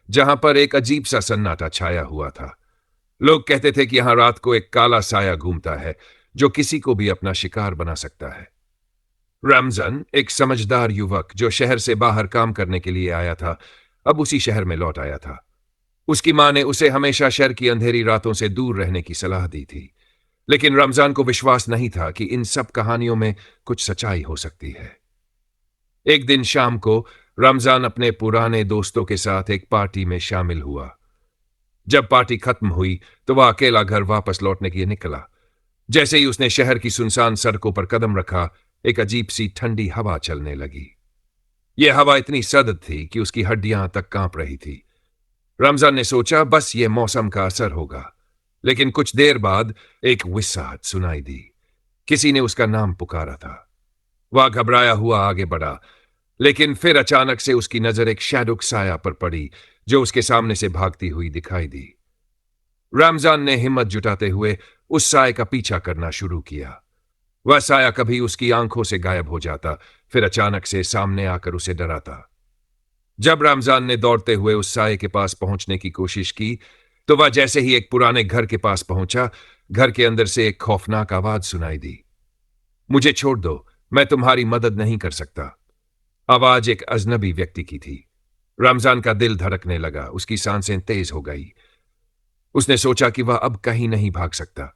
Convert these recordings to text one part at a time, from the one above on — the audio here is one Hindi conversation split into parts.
जहां पर एक अजीब सा सन्नाटा छाया हुआ था। लोग कहते थे कि यहां रात को एक काला साया घूमता है जो किसी को भी अपना शिकार बना सकता है। रमजान, एक समझदार युवक जो शहर से बाहर काम करने के लिए आया था, अब उसी शहर में लौट आया था। उसकी मां ने उसे हमेशा शहर की अंधेरी रातों से दूर रहने की सलाह दी थी, लेकिन रमजान को विश्वास नहीं था कि इन सब कहानियों में कुछ सच्चाई हो सकती है। एक दिन शाम को रमजान अपने पुराने दोस्तों के साथ एक पार्टी में शामिल हुआ। जब पार्टी खत्म हुई तो वह अकेला घर वापस लौटने के लिए निकला। जैसे ही उसने शहर की सुनसान सड़कों पर कदम रखा, एक अजीब सी ठंडी हवा चलने लगी। यह हवा इतनी सर्द थी कि उसकी हड्डियां तक कांप रही थी। रमजान ने सोचा बस ये मौसम का असर होगा, लेकिन कुछ देर बाद एक विसाहत सुनाई दी। किसी ने उसका नाम पुकारा था। वह घबराया हुआ आगे बढ़ा, लेकिन फिर अचानक से उसकी नजर एक शैडो साया पर पड़ी जो उसके सामने से भागती हुई दिखाई दी। रमजान ने हिम्मत जुटाते हुए उस साये का पीछा करना शुरू किया। वह साया कभी उसकी आंखों से गायब हो जाता, फिर अचानक से सामने आकर उसे डराता। जब रमजान ने दौड़ते हुए उस साये के पास पहुंचने की कोशिश की, तो वह जैसे ही एक पुराने घर के पास पहुंचा, घर के अंदर से एक खौफनाक आवाज सुनाई दी। मुझे छोड़ दो, मैं तुम्हारी मदद नहीं कर सकता। आवाज एक अजनबी व्यक्ति की थी। रमजान का दिल धड़कने लगा, उसकी सांसें तेज हो गई। उसने सोचा कि वह अब कहीं नहीं भाग सकता।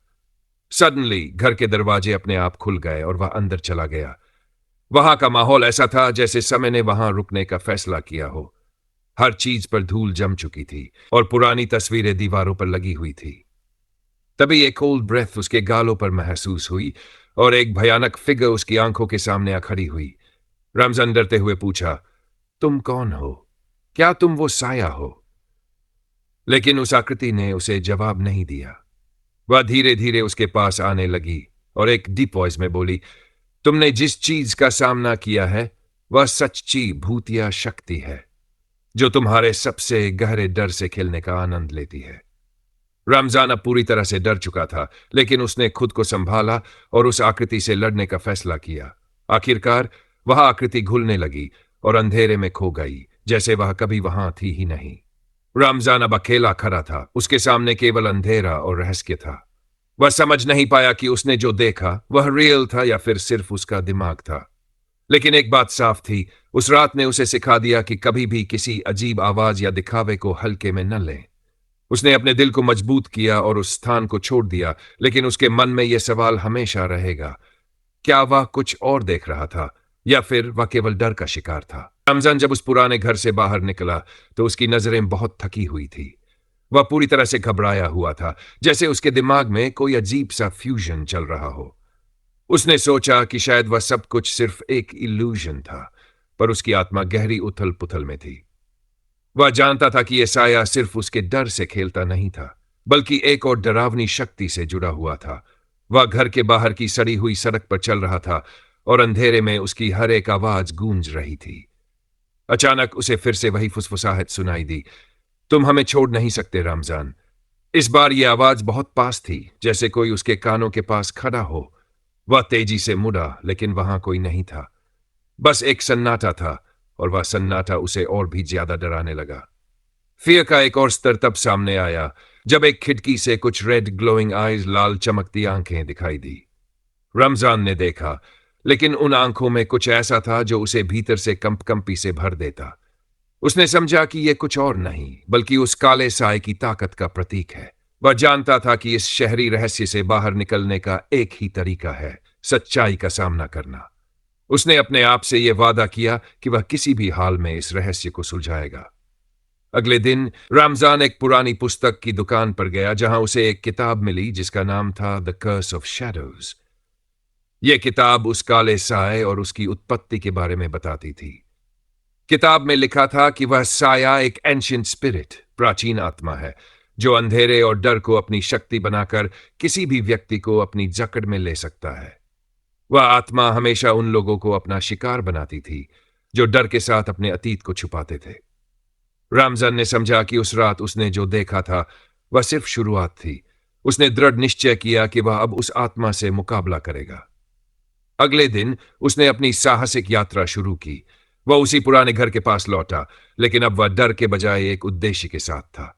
सडनली घर के दरवाजे अपने आप खुल गए और वह अंदर चला गया। वहां का माहौल ऐसा था जैसे समय ने वहां रुकने का फैसला किया हो। हर चीज पर धूल जम चुकी थी और पुरानी तस्वीरें दीवारों पर लगी हुई थी। तभी एक कोल्ड ब्रेथ उसके गालों पर महसूस हुई और एक भयानक फिगर उसकी आंखों के सामने आ खड़ी हुई। रमजान डरते हुए पूछा, तुम कौन हो? क्या तुम वो साया हो? लेकिन उस आकृति ने उसे जवाब नहीं दिया। वह धीरे धीरे उसके पास आने लगी और एक डीप वॉइस में बोली, तुमने जिस चीज का सामना किया है वह सच्ची भूतिया शक्ति है जो तुम्हारे सबसे गहरे डर से खेलने का आनंद लेती है। रमजान अब पूरी तरह से डर चुका था, लेकिन उसने खुद को संभाला और उस आकृति से लड़ने का फैसला किया। आखिरकार वह आकृति घुलने लगी और अंधेरे में खो गई, जैसे वह कभी वहां थी ही नहीं। रमजान अब अकेला खड़ा था, उसके सामने केवल अंधेरा और रहस्य था। वह समझ नहीं पाया कि उसने जो देखा वह रियल था या फिर सिर्फ उसका दिमाग था। लेकिन एक बात साफ थी, उस रात ने उसे सिखा दिया कि कभी भी किसी अजीब आवाज या दिखावे को हल्के में न लें। उसने अपने दिल को मजबूत किया और उस स्थान को छोड़ दिया, लेकिन उसके मन में यह सवाल हमेशा रहेगा, क्या वह कुछ और देख रहा था या फिर वह केवल डर का शिकार था? रमजान जब उस पुराने घर से बाहर निकला तो उसकी नजरें बहुत थकी हुई थी। वह पूरी तरह से घबराया हुआ था, जैसे उसके दिमाग में कोई अजीब सा फ्यूजन चल रहा हो। उसने सोचा कि शायद वह सब कुछ सिर्फ एक इल्यूजन था, पर उसकी आत्मा गहरी उथल पुथल में थी। वह जानता था कि यह साया सिर्फ उसके डर से खेलता नहीं था, बल्कि एक और डरावनी शक्ति से जुड़ा हुआ था। वह घर के बाहर की सड़ी हुई सड़क पर चल रहा था और अंधेरे में उसकी हर एक आवाज गूंज रही थी। अचानक उसे फिर से वही फुसफुसाहट सुनाई दी, तुम हमें छोड़ नहीं सकते रमजान। इस बार यह आवाज बहुत पास थी, जैसे कोई उसके कानों के पास खड़ा हो। वह तेजी से मुड़ा, लेकिन वहां कोई नहीं था। बस एक सन्नाटा था, और वह सन्नाटा उसे और भी ज्यादा डराने लगा। फियर का एक और स्तर तब सामने आया जब एक खिड़की से कुछ रेड ग्लोइंग आईज, लाल चमकती आंखें दिखाई दी। रमजान ने देखा, लेकिन उन आंखों में कुछ ऐसा था जो उसे भीतर से कंपकंपी से भर देता। उसने समझा कि यह कुछ और नहीं बल्कि उस काले साए की ताकत का प्रतीक है। वह जानता था कि इस शहरी रहस्य से बाहर निकलने का एक ही तरीका है, सच्चाई का सामना करना। उसने अपने आप से यह वादा किया कि वह किसी भी हाल में इस रहस्य को सुलझाएगा। अगले दिन रमजान एक पुरानी पुस्तक की दुकान पर गया, जहां उसे एक किताब मिली जिसका नाम था द कर्स ऑफ शैडोज। यह किताब उस काले साए और उसकी उत्पत्ति के बारे में बताती थी। किताब में लिखा था कि वह साया एक एंशिएंट स्पिरिट, प्राचीन आत्मा है जो अंधेरे और डर को अपनी शक्ति बनाकर किसी भी व्यक्ति को अपनी जकड़ में ले सकता है। वह आत्मा हमेशा उन लोगों को अपना शिकार बनाती थी जो डर के साथ अपने अतीत को छुपाते थे। रमजान ने समझा कि उस रात उसने जो देखा था वह सिर्फ शुरुआत थी। उसने दृढ़ निश्चय किया कि वह अब उस आत्मा से मुकाबला करेगा। अगले दिन उसने अपनी साहसिक यात्रा शुरू की। वह उसी पुराने घर के पास लौटा, लेकिन अब वह डर के बजाय एक उद्देश्य के साथ था।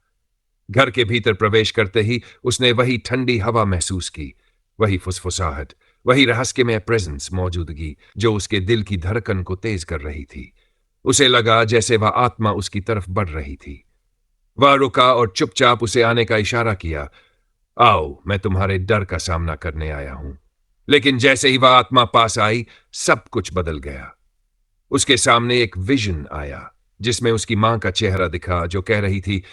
घर के भीतर प्रवेश करते ही उसने वही ठंडी हवा महसूस की, वही फुसफुसाहट, वही रहस्यमय प्रेजेंस, मौजूदगी जो उसके दिल की धड़कन को तेज कर रही थी। उसे लगा जैसे वह आत्मा उसकी तरफ बढ़ रही थी। वह रुका और चुपचाप उसे आने का इशारा किया। आओ, मैं तुम्हारे डर का सामना करने आया हूं। लेकिन जैसे ही वह आत्मा पास आई, सब कुछ बदल गया। उसके सामने एक विजन आया जिसमें उसकी मां का चेहरा दिखा, जो कह रही थी,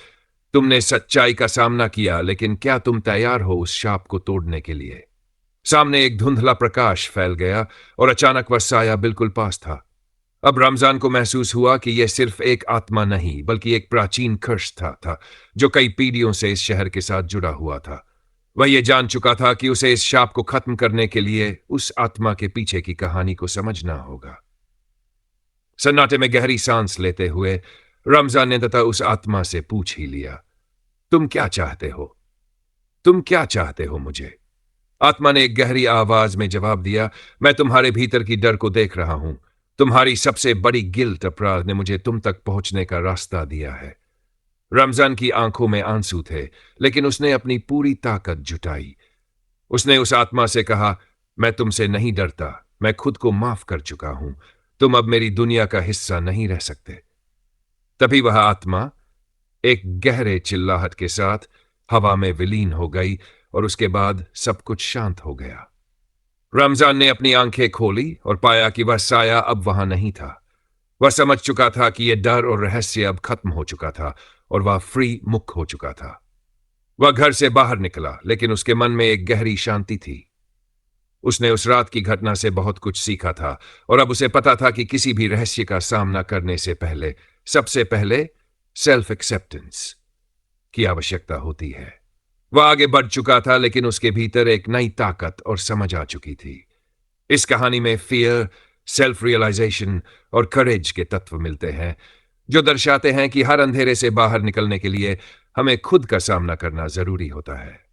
तुमने सच्चाई का सामना किया, लेकिन क्या तुम तैयार हो उस शाप को तोड़ने के लिए? सामने एक धुंधला प्रकाश फैल गया और अचानक वह साया बिल्कुल पास था। अब रमजान को महसूस हुआ कि यह सिर्फ एक आत्मा नहीं, बल्कि एक प्राचीन कर्स था जो कई पीढ़ियों से इस शहर के साथ जुड़ा हुआ था। वह यह जान चुका था कि उसे इस शाप को खत्म करने के लिए उस आत्मा के पीछे की कहानी को समझना होगा। सन्नाटे में गहरी सांस लेते हुए रमजान ने तथा उस आत्मा से पूछ ही लिया, तुम क्या चाहते हो? तुम क्या चाहते हो मुझे? आत्मा ने एक गहरी आवाज में जवाब दिया, मैं तुम्हारे भीतर की डर को देख रहा हूं। तुम्हारी सबसे बड़ी गिल्ट अपराध ने मुझे तुम तक पहुंचने का रास्ता दिया है। रमजान की आंखों में आंसू थे, लेकिन उसने अपनी पूरी ताकत जुटाई। उसने उस आत्मा से कहा, मैं तुमसे नहीं डरता, मैं खुद को माफ कर चुका हूं। तुम अब मेरी दुनिया का हिस्सा नहीं रह सकते। तभी वह आत्मा एक गहरे चिल्लाहट के साथ हवा में विलीन हो गई और उसके बाद सब कुछ शांत हो गया। रमजान ने अपनी आंखें खोली और पाया कि वह साया अब वहां नहीं था। वह समझ चुका था कि यह डर और रहस्य अब खत्म हो चुका था और वह फ्री मुक्त हो चुका था। वह घर से बाहर निकला, लेकिन उसके मन में एक गहरी शांति थी। उसने उस रात की घटना से बहुत कुछ सीखा था और अब उसे पता था कि किसी भी रहस्य का सामना करने से पहले सबसे पहले सेल्फ एक्सेप्टेंस की आवश्यकता होती है। वह आगे बढ़ चुका था, लेकिन उसके भीतर एक नई ताकत और समझ आ चुकी थी। इस कहानी में फियर, सेल्फ रियलाइजेशन और करेज के तत्व मिलते हैं, जो दर्शाते हैं कि हर अंधेरे से बाहर निकलने के लिए हमें खुद का सामना करना जरूरी होता है।